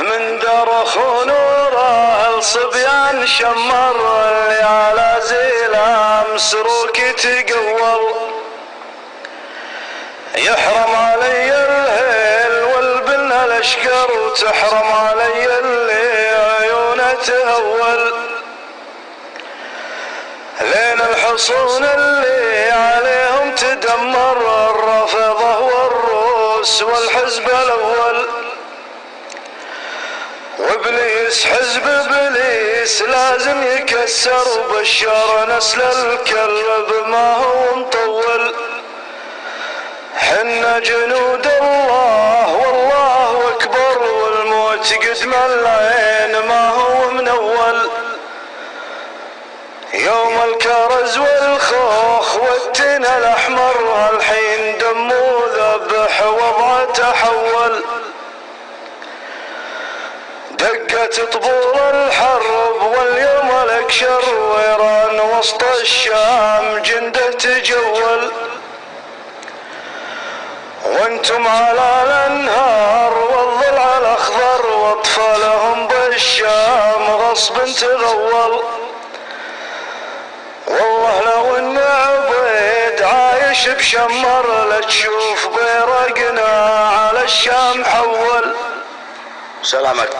من درخ ونوره الصبيان شمر اللي على زيلام سروك تقول يحرم علي الهيل والبن الاشقر وتحرم علي اللي عيونه تهول لين الحصون اللي عليهم تدمر الرافضه والروس والحزب الاول وابليس حزب ابليس لازم يكسر وبشر نسل الكلب ما هو مطول حنا جنود الله والله اكبر والموت قدم العين ما هو منول يوم الكرز والخوخ والتين الاحمر الحين دمه ذبح وضعه تحول دقت طبول الحرب واليوم الاكشر ويران وسط الشام جنده تجول وانتم على الانهار والضلع الاخضر واطفالهم بالشام غصب تغول والله لو ان عبيد عايش بشمر لتشوف بيرقنا على الشام حول. سلامك.